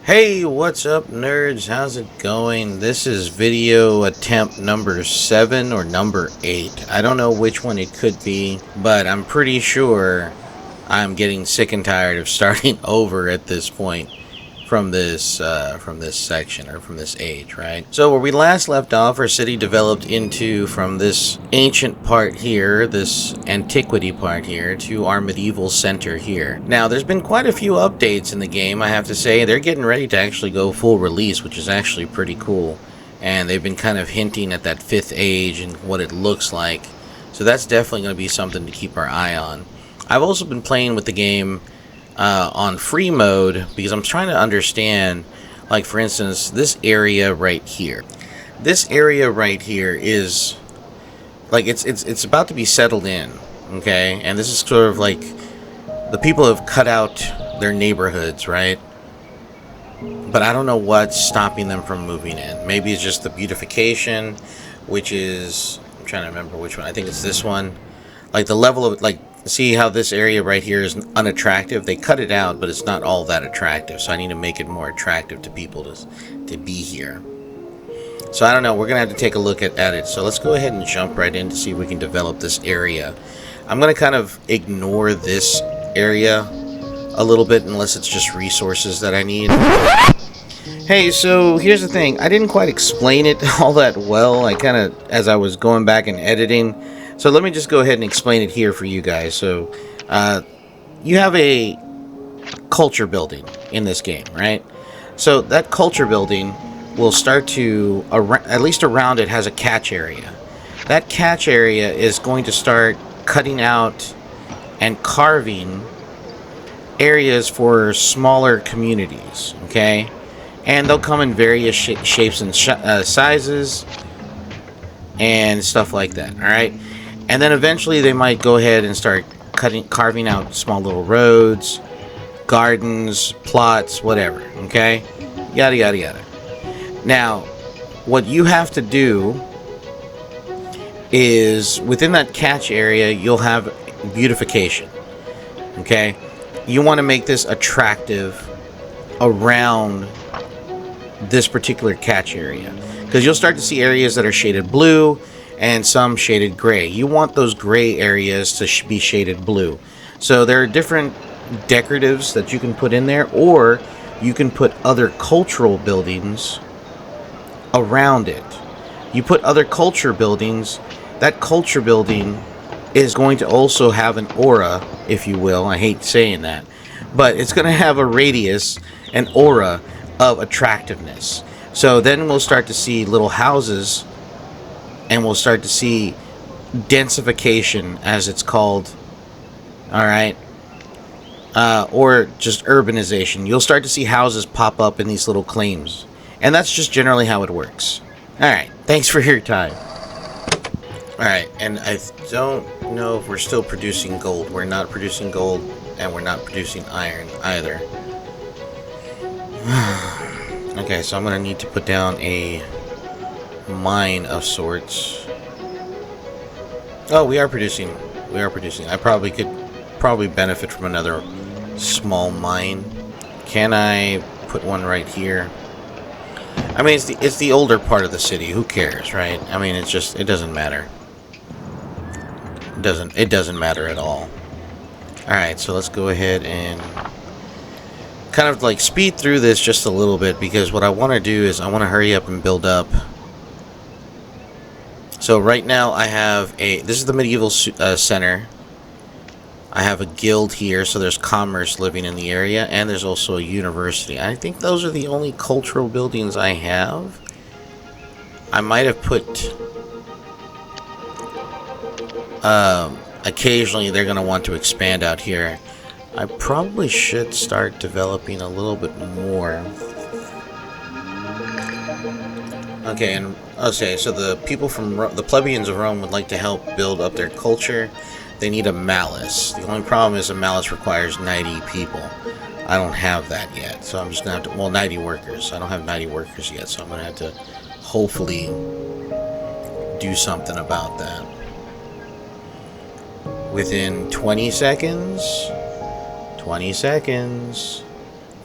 Hey, what's up, nerds? How's it going? This is video attempt number 7 or number 8. I don't know which one it could be, but I'm pretty sure I'm getting sick and tired of starting over at this point from this section, or from this age, right? So where we last left off, our city developed into, from this ancient part here, this antiquity part here, to our medieval center here. Now, there's been quite a few updates in the game, I have to say. They're getting ready to actually go full release, which is actually pretty cool. And they've been kind of hinting at that 5th age and what it looks like. So that's definitely going to be something to keep our eye on. I've also been playing with the game on free mode because I'm trying to understand, like, for instance, this area right here. This area right here is like it's about to be settled in, okay? And this is sort of like the people have cut out their neighborhoods, right? But I don't know what's stopping them from moving in. Maybe it's just the beautification, which is, I'm trying to remember which one. I think it's this one. Like the level of, like, see how this area right here is unattractive? They cut it out, but it's not all that attractive. So I need to make it more attractive to people to be here. So I don't know. We're going to have to take a look at it. So let's go ahead and jump right in to see if we can develop this area. I'm going to kind of ignore this area a little bit unless it's just resources that I need. Hey, so here's the thing. I didn't quite explain it all that well. I kind of, as I was going back and editing. So let me just go ahead and explain it here for you guys. So you have a culture building in this game, right? So that culture building will start to, at least around it, has a catch area. That catch area is going to start cutting out and carving areas for smaller communities, okay? And they'll come in various shapes and sizes and stuff like that, all right? And then eventually they might go ahead and start carving out small little roads, gardens, plots, whatever, okay? Yada, yada, yada. Now, what you have to do is, within that catch area, you'll have beautification, okay? You want to make this attractive around this particular catch area, because you'll start to see areas that are shaded blue and some shaded gray. You want those gray areas to be shaded blue. So there are different decoratives that you can put in there, or you can put other cultural buildings around it. You put other culture buildings, that culture building is going to also have an aura, if you will. I hate saying that, but it's going to have a radius, an aura of attractiveness. So then we'll start to see little houses, and we'll start to see densification, as it's called, all right, or just urbanization. You'll start to see houses pop up in these little claims, and that's just generally how it works. All right, thanks for your time. All right, and I don't know if we're still producing gold. We're not producing gold, and we're not producing iron either. Okay, so I'm gonna need to put down a mine of sorts. Oh, we are producing. I probably could benefit from another small mine. Can I put one right here? I mean, it's the older part of the city. Who cares, right? I mean, it doesn't matter. It doesn't matter at all. All right, so let's go ahead and kind of like speed through this just a little bit, because what I want to do is I want to hurry up and build up. So right now I have this is the medieval center. I have a guild here, so there's commerce living in the area, and there's also a university. I think those are the only cultural buildings I have. I might have put, occasionally they're going to want to expand out here. I probably should start developing a little bit more. Okay, so the people from the plebeians of Rome would like to help build up their culture. They need a malice. The only problem is a malice requires 90 people. I don't have that yet, so I'm just gonna have to, well, 90 workers. I don't have 90 workers yet, so I'm gonna have to hopefully do something about that. Within 20 seconds,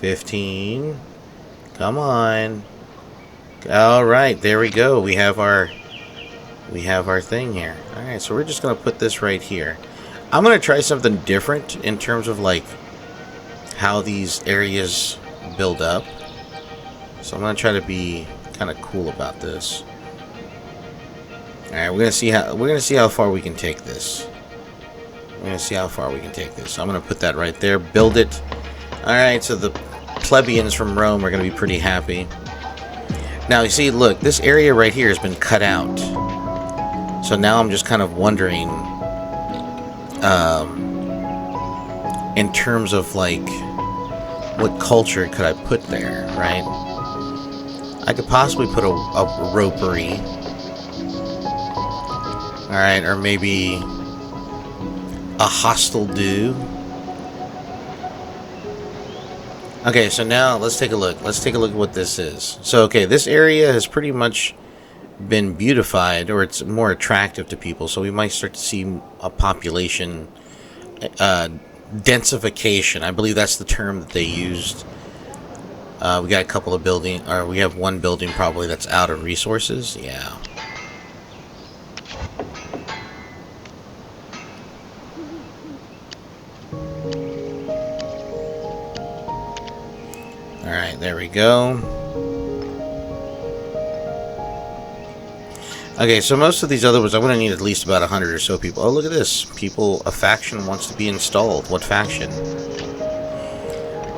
15, Come on. All right, there we go. We have our thing here. All right, so we're just gonna put this right here. I'm gonna try something different in terms of like how these areas build up. So I'm gonna try to be kind of cool about this. All right, we're gonna see how far we can take this. We're gonna see how far we can take this. So I'm gonna put that right there. Build it. All right, so the plebeians from Rome are gonna be pretty happy. Now you see, look, this area right here has been cut out. So now I'm just kind of wondering, in terms of like, what culture could I put there, right? I could possibly put a ropery. Alright, or maybe a hostile do. Okay, so now let's take a look. Let's take a look at what this is. So, okay, this area has pretty much been beautified, or it's more attractive to people, so we might start to see a population densification. I believe that's the term that they used. We got a couple of buildings, or we have one building probably that's out of resources. Yeah. Alright, there we go. Okay, so most of these other ones, I'm going to need at least about 100 or so people. Oh, look at this. A faction wants to be installed. What faction?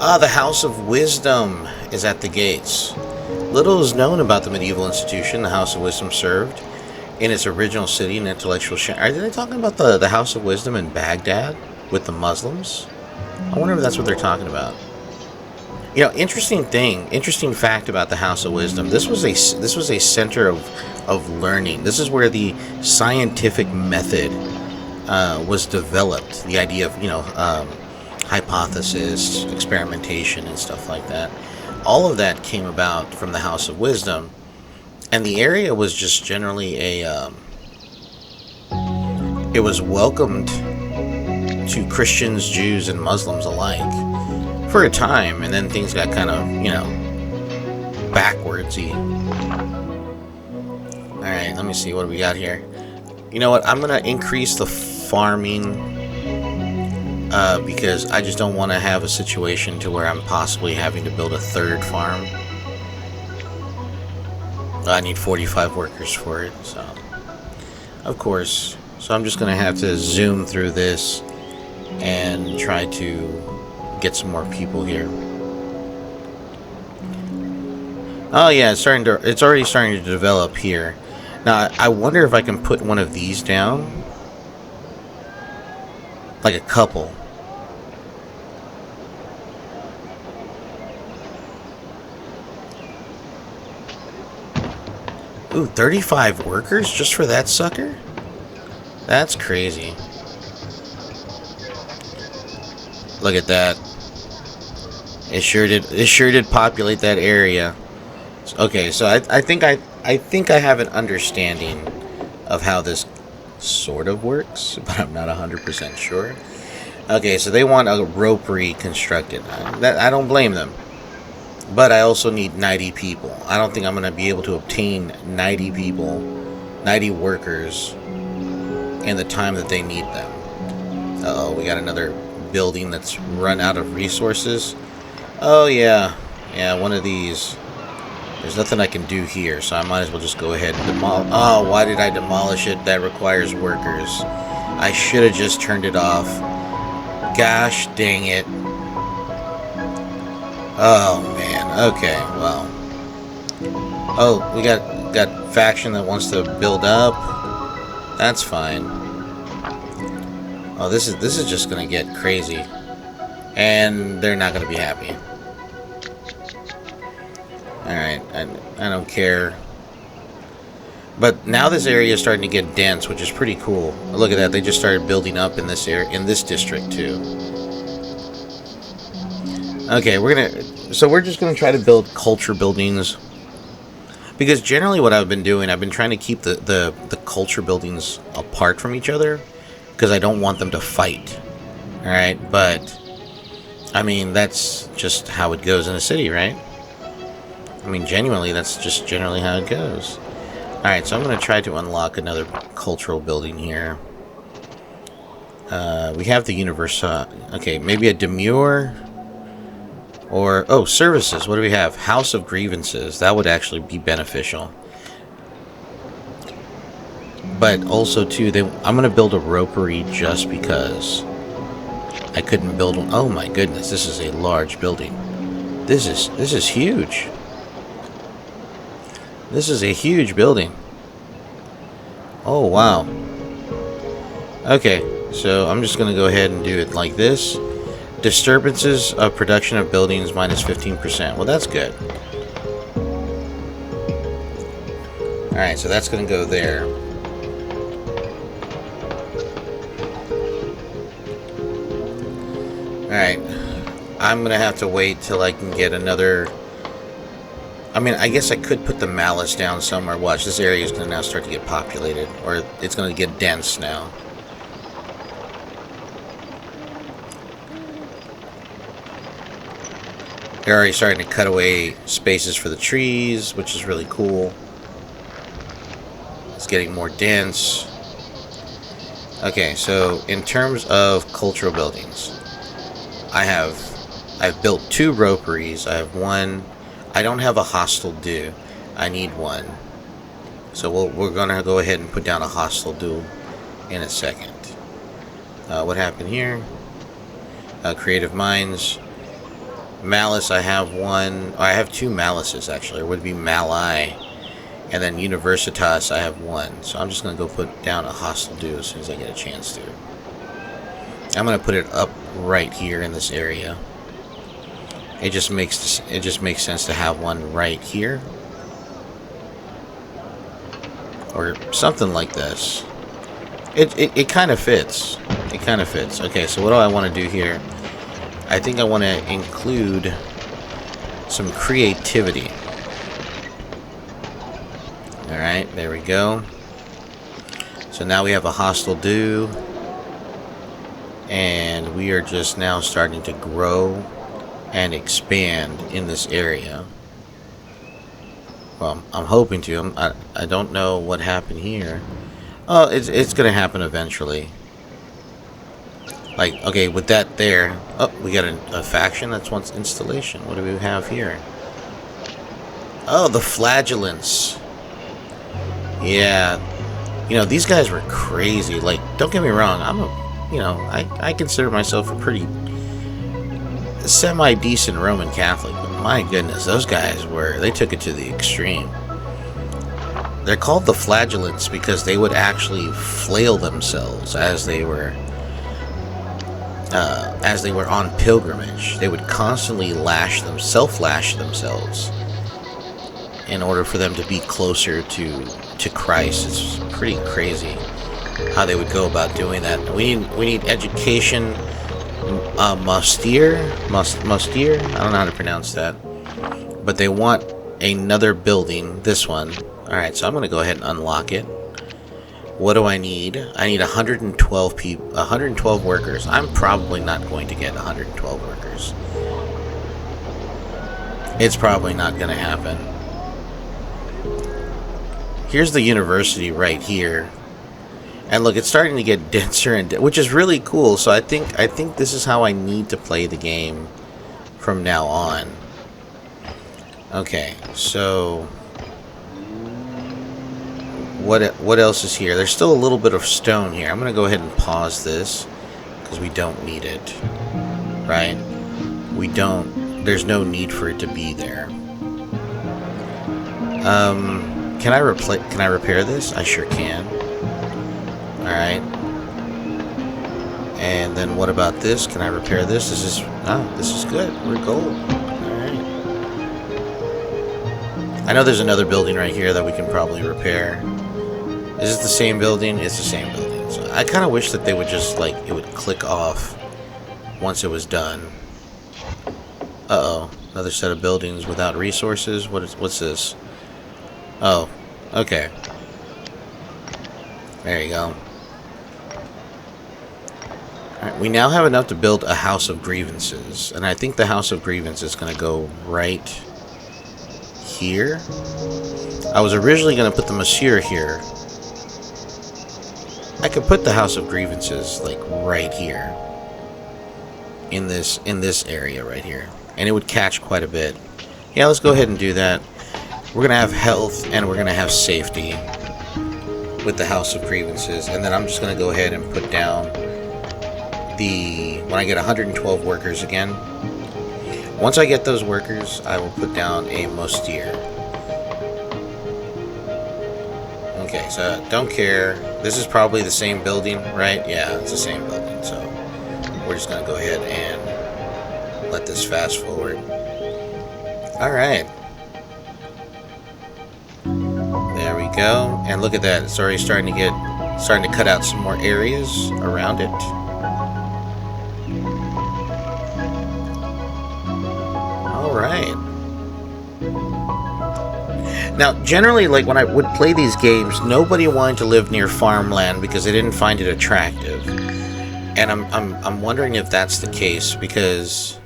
Ah, the House of Wisdom is at the gates. Little is known about the medieval institution the House of Wisdom served in its original city and intellectual Are they talking about the House of Wisdom in Baghdad with the Muslims? I wonder if that's what they're talking about. You know, interesting fact about the House of Wisdom. This was a center of learning. This is where the scientific method was developed. The idea of, hypothesis, experimentation, and stuff like that. All of that came about from the House of Wisdom, and the area was just generally it was welcomed to Christians, Jews, and Muslims alike for a time, and then things got kind of, backwardsy. Alright, let me see what we got here. You know what? I'm going to increase the farming because I just don't want to have a situation to where I'm possibly having to build a third farm. I need 45 workers for it, so of course. So I'm just going to have to zoom through this and try to get some more people here. Oh yeah, it's already starting to develop here. Now I wonder if I can put one of these down, like a couple. Ooh, 35 workers just for that sucker? That's crazy. Look at that. It sure did populate that area. Okay, so I think I have an understanding of how this sort of works, but I'm not 100% sure. Okay, so they want a ropery constructed. I don't blame them. But I also need 90 people. I don't think I'm going to be able to obtain 90 people, 90 workers in the time that they need them. Uh-oh, we got another building that's run out of resources. Oh yeah, one of these. There's nothing I can do here, so I might as well just go ahead and demolish. Oh, why did I demolish it? That requires workers. I should have just turned it off. Gosh dang it. Oh man, okay, well. Oh, we got faction that wants to build up. That's fine. Oh, this is just gonna get crazy. And they're not gonna be happy. Alright, I don't care. But now this area is starting to get dense, which is pretty cool. Look at that, they just started building up in this area, in this district too. Okay, we're just gonna try to build culture buildings. Because generally what I've been doing, I've been trying to keep the culture buildings apart from each other, because I don't want them to fight. Alright, but I mean, that's just how it goes in a city, right? I mean, genuinely, that's just generally how it goes. Alright, so I'm going to try to unlock another cultural building here. We have the universe. Okay, maybe a demure. Or, oh, services. What do we have? House of Grievances. That would actually be beneficial. But also, too, I'm going to build a ropery just because I couldn't build one. Oh my goodness, this is a large building. This is huge. This is a huge building. Oh, wow. Okay, so I'm just going to go ahead and do it like this. Disturbances of production of buildings minus 15%. Well, that's good. Alright, so that's going to go there. Alright. I'm going to have to wait till I can get another... I mean, I guess I could put the malice down somewhere. Watch, this area is going to now start to get populated. Or it's going to get dense now. They're already starting to cut away spaces for the trees, which is really cool. It's getting more dense. Okay, so in terms of cultural buildings, I've built 2 roperies. I have one. I don't have a hostile do. I need one. So we're gonna go ahead and put down a hostile do in a second. What happened here? Creative minds. Malice, I have one. I have 2 malices, actually. It would be Mali. And then Universitas, I have 1. So I'm just going to go put down a hostile do as soon as I get a chance to. I'm going to put it up right here in this area. It just makes sense to have one right here. Or something like this. It kind of fits. It kind of fits. Okay, so what do I want to do here? I think I want to include some creativity. Alright, there we go. So now we have a hostile do. And we are just now starting to grow and expand in this area. Well, I'm hoping to. I don't know what happened here. Oh, it's going to happen eventually. Like, okay, with that there... Oh, we got a faction. That's one's installation. What do we have here? Oh, the Flagellants. Yeah. You know, these guys were crazy. Like, don't get me wrong. I consider myself a pretty semi-decent Roman Catholic. But my goodness, those guys they took it to the extreme. They're called the Flagellants because they would actually flail themselves as they were on pilgrimage. They would constantly self-lash themselves in order for them to be closer to Christ. It's pretty crazy how they would go about doing that. We need education, Mustir. I don't know how to pronounce that, but they want another building. This one. All right, so I'm going to go ahead and unlock it. What do I need? I need 112 people, 112 workers. I'm probably not going to get 112 workers. It's probably not going to happen. Here's the university right here. And look, it's starting to get denser and which is really cool. So I think this is how I need to play the game from now on. Okay, so what else is here? There's still a little bit of stone here. I'm going to go ahead and pause this because we don't need it. Right? There's no need for it to be there. Can I repair this? I sure can. Alright. And then what about this? Can I repair this? This is good. We're gold. Alright. I know there's another building right here that we can probably repair. Is it the same building? It's the same building. So I kind of wish that they would just, like, it would click off once it was done. Uh-oh. Another set of buildings without resources? What's this? Oh. Okay. There you go. Alright, we now have enough to build a House of Grievances. And I think the House of Grievances is going to go right here. I was originally going to put the Monsieur here. I could put the House of Grievances like right here. In this area right here. And it would catch quite a bit. Yeah, let's go ahead and do that. We're going to have health and we're going to have safety with the House of Grievances. And then I'm just going to go ahead and put down when I get 112 workers again. Once I get those workers, I will put down a Mostier. Okay, so don't care. This is probably the same building, right? Yeah, it's the same building. So we're just going to go ahead and let this fast forward. Alright. There we go. And look at that. It's already starting to cut out some more areas around it. Alright. Now, generally, like when I would play these games, nobody wanted to live near farmland because they didn't find it attractive. And I'm wondering if that's the case because,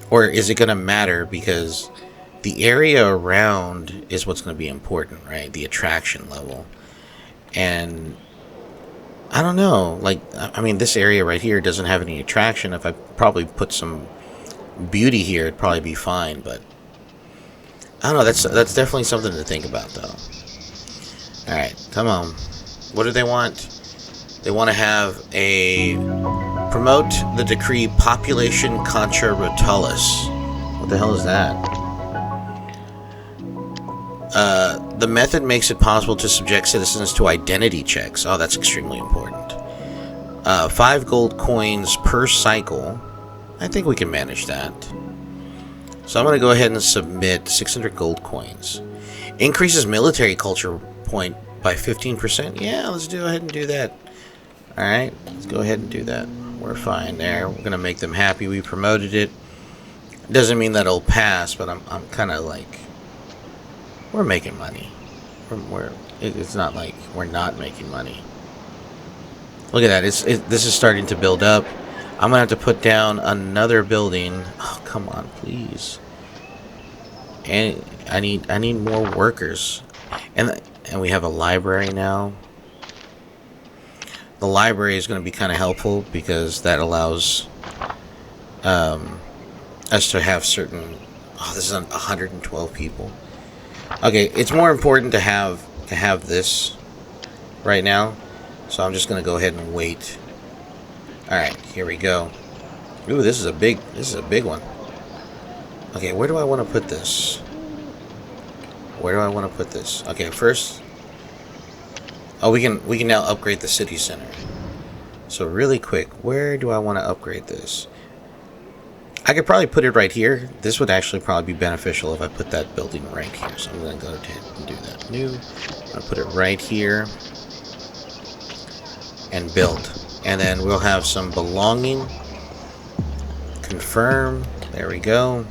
or is it going to matter because the area around is what's going to be important, right? The attraction level. And I don't know, like, I mean, this area right here doesn't have any attraction. If I probably put some beauty here, it'd probably be fine, but I don't know, that's definitely something to think about, though. Alright, come on. What do they want? They want to have promote the decree Population Contra Rotalis. What the hell is that? The method makes it possible to subject citizens to identity checks. Oh, that's extremely important. 5 gold coins per cycle. I think we can manage that. So I'm going to go ahead and submit 600 gold coins. Increases military culture point by 15%. Yeah, let's go ahead and do that. Alright, let's go ahead and do that. We're fine there. We're going to make them happy we promoted it. Doesn't mean that it'll pass, but I'm kind of like, we're making money. It's not like we're not making money. Look at that. This is starting to build up. I'm going to have to put down another building. Oh, come on, please. And I need more workers. And we have a library now. The library is going to be kind of helpful because that allows us to have certain... Oh, this is 112 people. Okay, it's more important to have this right now. So I'm just going to go ahead and wait. Alright, here we go. Ooh, this is a big one. Okay, where do I want to put this? Where do I want to put this? Okay, first... Oh, we can now upgrade the city center. So really quick, where do I want to upgrade this? I could probably put it right here. This would actually probably be beneficial if I put that building right here. So I'm going to go ahead and do that. New. I'm going to put it right here. And build. And then we'll have some belonging. Confirm. There we go.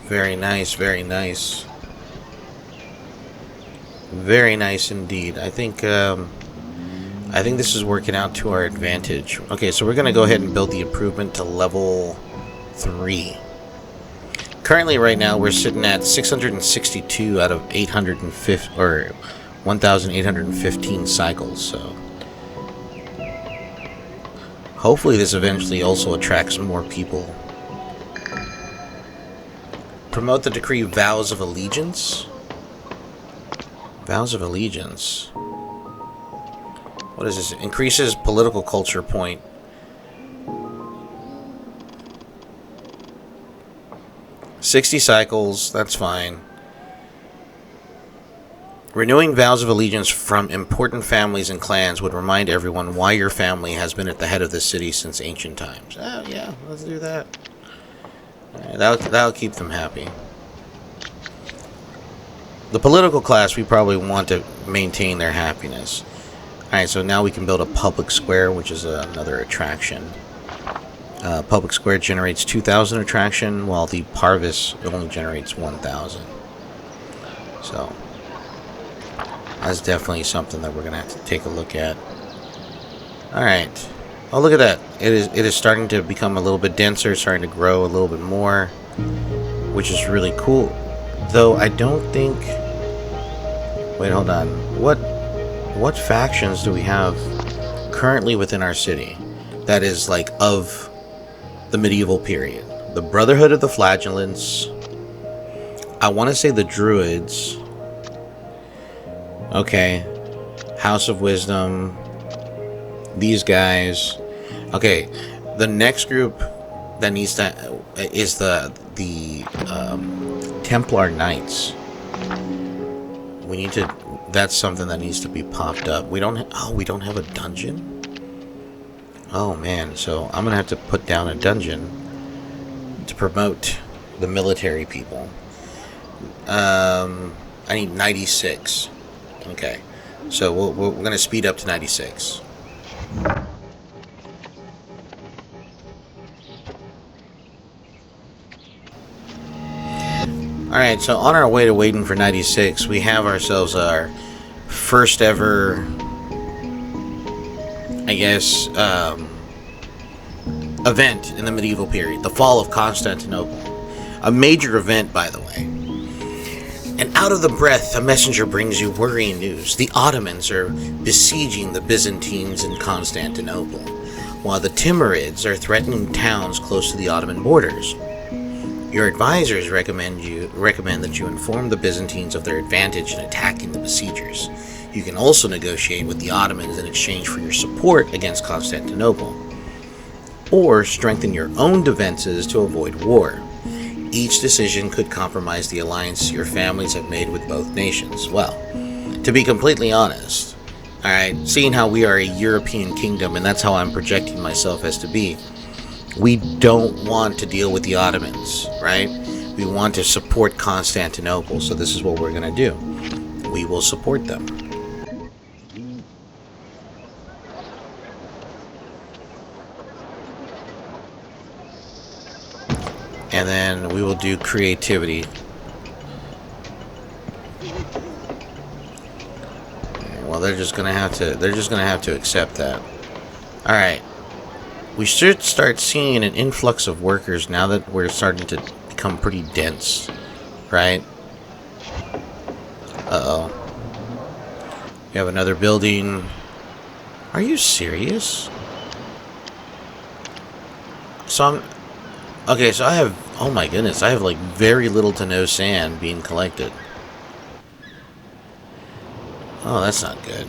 Very nice, very nice. Very nice indeed. I think this is working out to our advantage. Okay, so we're going to go ahead and build the improvement to level 3. Currently, right now, we're sitting at 662 out of 850 or 1,815 cycles. So hopefully, this eventually also attracts more people. Promote the decree Vows of Allegiance. Vows of Allegiance. What is this? Increases political culture point. $60 cycles, that's fine. Renewing vows of allegiance from important families and clans would remind everyone why your family has been at the head of the city since ancient times. Oh, yeah, let's do that. Right, that'll keep them happy. The political class, we probably want to maintain their happiness. Alright, so now we can build a public square, which is another attraction. Public square generates 2,000 attraction, while the Parvis only generates 1,000. So, that's definitely something that we're going to have to take a look at. Alright. Oh, look at that. It is starting to become a little bit denser, starting to grow a little bit more. which is really cool. Though I don't think... Wait, hold on. What factions do we have currently within our city that is like of the medieval period? The Brotherhood of the Flagellants. I want to say the Druids. Okay. House of Wisdom. These guys. Okay. The next group that needs to is the Templar Knights. We need to. That's something that needs to be popped up. We don't. We don't have a dungeon. Oh man. So I'm gonna have to put down a dungeon to promote the military people. I need 96. Okay. So we're gonna speed up to 96. Alright, so on our way to waiting for 96, we have ourselves our first ever, I guess, event in the medieval period. The fall of Constantinople. A major event, by the way. And out of the breath, a messenger brings you worrying news. The Ottomans are besieging the Byzantines in Constantinople, while the Timurids are threatening towns close to the Ottoman borders. Your advisors recommend that you inform the Byzantines of their advantage in attacking the besiegers. You can also negotiate with the Ottomans in exchange for your support against Constantinople, or strengthen your own defenses to avoid war. Each decision could compromise the alliance your families have made with both nations. Well, to be completely honest, alright, seeing how we are a European kingdom, and that's how I'm projecting myself as to be, we don't want to deal with the Ottomans, right? We want to support Constantinople, so this is what we're going to do. We will support them. And then we will do creativity. Well, they're just going to have to accept that. All right. We should start seeing an influx of workers now that we're starting to become pretty dense, right? Uh-oh. We have another building. Are you serious? Okay, so I have... Oh my goodness, I have like very little to no sand being collected. Oh, that's not good.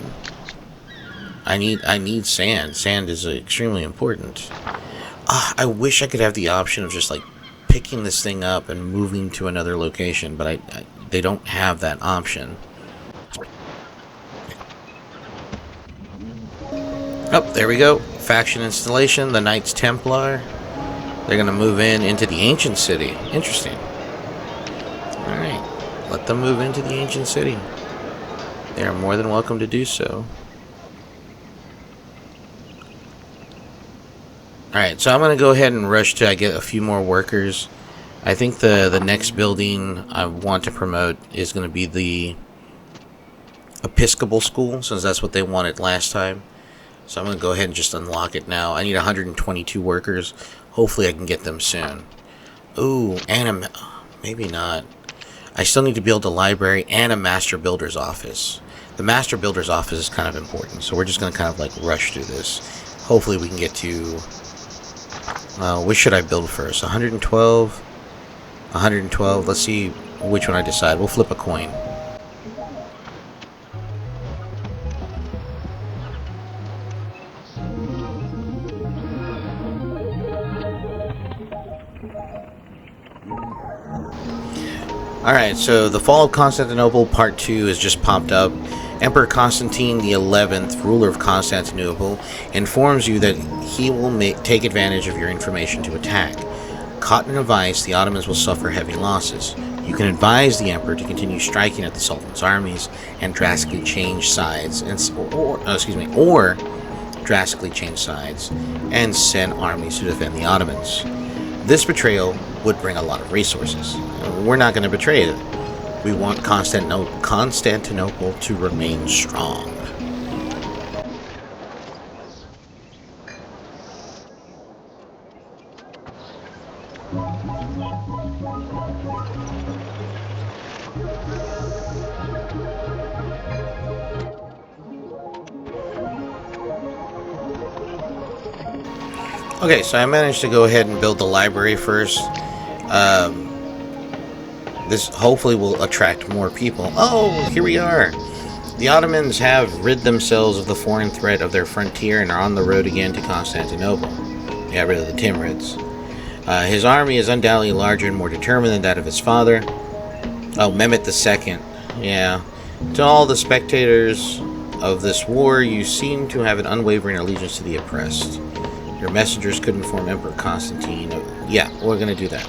I need sand. Sand is extremely important. I wish I could have the option of just like picking this thing up and moving to another location, but they don't have that option. Oh, there we go. Faction installation, the Knights Templar. They're going to move into the ancient city. Interesting. Alright. Let them move into the ancient city. They are more than welcome to do so. Alright, so I'm going to go ahead and rush to get a few more workers. I think the next building I want to promote is going to be the Episcopal School, since that's what they wanted last time. So I'm going to go ahead and just unlock it now. I need 122 workers. Hopefully I can get them soon. Ooh, and maybe not. I still need to build a library and a master builder's office. The master builder's office is kind of important, so we're just going to kind of like rush through this. Hopefully we can get to... which should I build first? 112? 112. Let's see which one I decide. We'll flip a coin. Alright, so the fall of Constantinople Part 2 has just popped up. Emperor Constantine the 11th, ruler of Constantinople, informs you that he will take advantage of your information to attack. Caught in a vice, the Ottomans will suffer heavy losses. You can advise the emperor to continue striking at the Sultan's armies and drastically change sides, or drastically change sides and send armies to defend the Ottomans. This betrayal would bring a lot of resources. We're not going to betray it. We want Constantinople to remain strong. Okay, so I managed to go ahead and build the library first. This hopefully will attract more people. Oh, here we are. The Ottomans have rid themselves of the foreign threat of their frontier and are on the road again to Constantinople. They got rid of the Timurids. His army is undoubtedly larger and more determined than that of his father. Oh, Mehmet II. Yeah. To all the spectators of this war, you seem to have an unwavering allegiance to the oppressed. Your messengers could inform Emperor Constantine. Yeah, we're going to do that.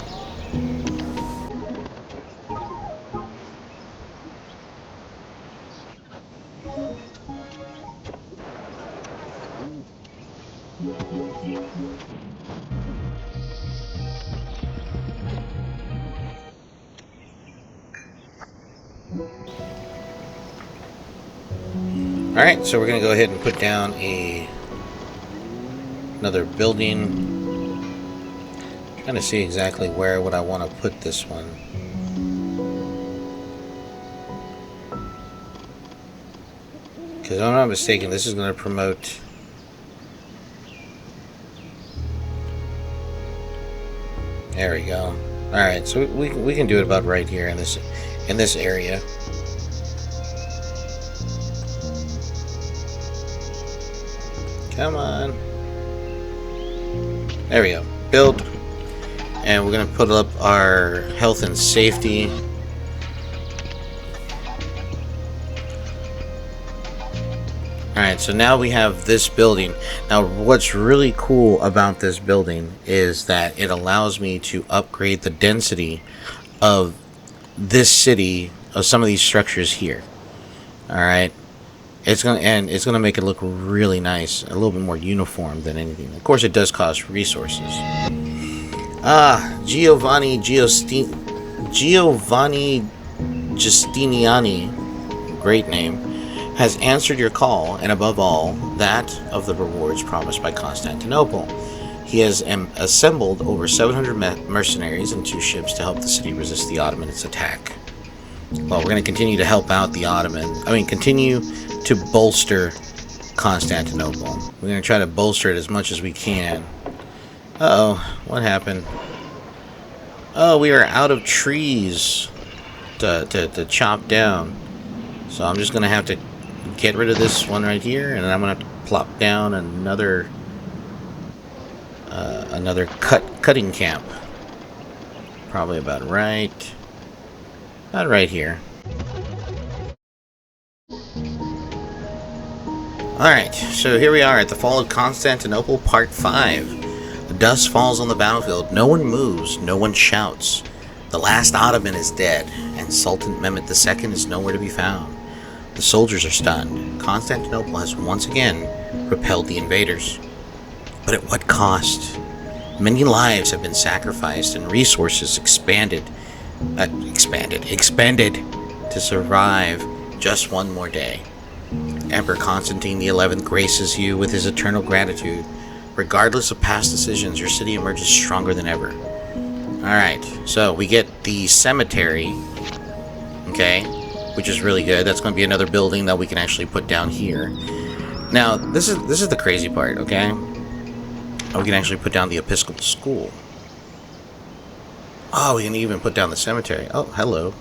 Alright, so we're going to go ahead and put down another building. Trying to see exactly where would I want to put this one. Because if I'm not mistaken, this is going to promote... There we go. Alright, so we can do it about right here in this area. Come on. There we go. Build. And we're going to put up our health and safety. Alright, so now we have this building. Now, what's really cool about this building is that it allows me to upgrade the density of this city, of some of these structures here. Alright. It's gonna make it look really nice, a little bit more uniform than anything. Of course, it does cost resources. Giovanni Giustiniani, great name, has answered your call, and above all, that of the rewards promised by Constantinople. He has assembled over 700 mercenaries and 2 ships to help the city resist the Ottomans' attack. Well, we're going to continue to help out the Ottomans. Continue to bolster Constantinople. We're going to try to bolster it as much as we can. Uh-oh, what happened? Oh, we are out of trees to chop down. So I'm just going to have to get rid of this one right here, and then I'm going to have to plop down another cutting camp. Probably about right here. Alright, so here we are at the fall of Constantinople, part 5. Dust falls on the battlefield. No one moves, no one shouts. The last Ottoman is dead, and Sultan Mehmet II is nowhere to be found. The soldiers are stunned. Constantinople has once again repelled the invaders. But at what cost? Many lives have been sacrificed and resources expanded to survive just one more day. Emperor Constantine XI graces you with his eternal gratitude. Regardless of past decisions, your city emerges stronger than ever. Alright, so we get the cemetery, okay, which is really good. That's going to be another building that we can actually put down here. Now, this is the crazy part, okay? We can actually put down the Episcopal School. Oh, we can even put down the cemetery. Oh, hello.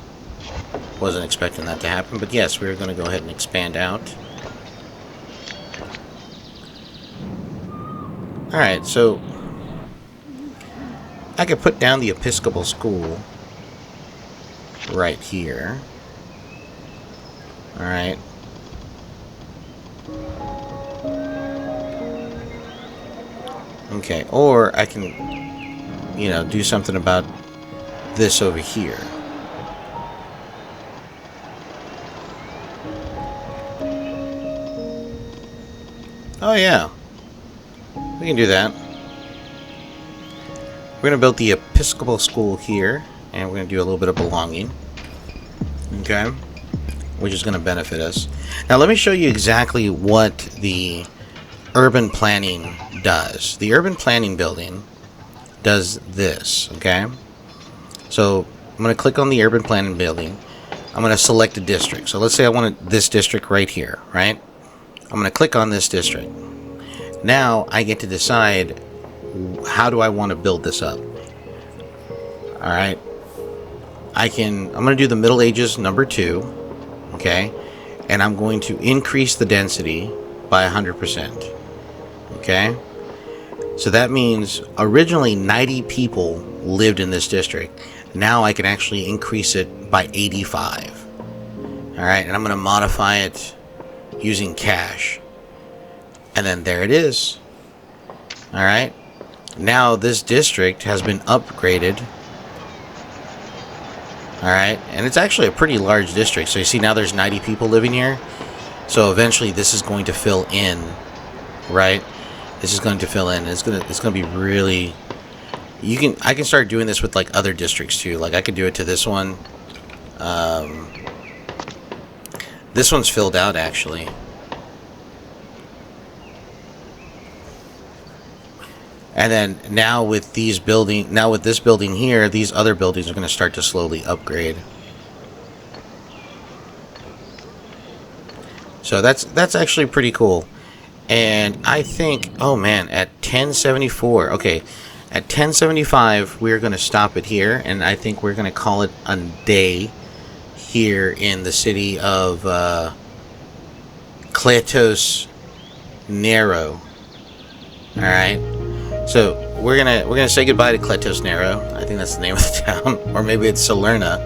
Wasn't expecting that to happen, but yes, we're going to go ahead and expand out. Alright, so I could put down the Episcopal School right here. Alright. Okay, or I can, do something about this over here. Oh yeah, we can do that. We're going to build the Episcopal School here, and we're going to do a little bit of belonging. Okay, which is going to benefit us. Now let me show you exactly what the urban planning does. The urban planning building does this, okay? So I'm going to click on the urban planning building. I'm going to select a district. So let's say I want this district right here, right? I'm going to click on this district. Now I get to decide how do I want to build this up? All right. I'm going to do the Middle Ages number 2, okay? And I'm going to increase the density by 100%, okay? So that means originally 90 people lived in this district. Now I can actually increase it by 85. All right, and I'm going to modify it using cash. And then there it is. All right. Now this district has been upgraded. All right, and it's actually a pretty large district. So you see now there's 90 people living here. So eventually this is going to fill in, right? This is going to fill in. It's gonna be really. I can start doing this with like other districts too. Like I could do it to this one. This one's filled out actually. And then now with this building here, these other buildings are going to start to slowly upgrade. So that's actually pretty cool. And I think, oh man, at 1074, okay, at 1075 we're going to stop it here, and I think we're going to call it a day here in the city of Kletos Nero. All right. So we're gonna say goodbye to Kletos Nero. I think that's the name of the town, or maybe it's Salerna.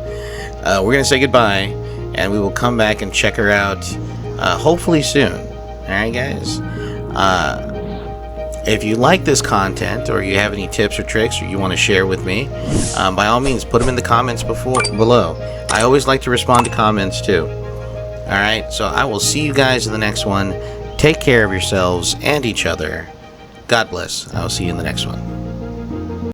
We're gonna say goodbye, and we will come back and check her out, hopefully soon. All right, guys. If you like this content, or you have any tips or tricks, or you want to share with me, by all means, put them in the comments below. I always like to respond to comments too. All right. So I will see you guys in the next one. Take care of yourselves and each other. God bless. I will see you in the next one.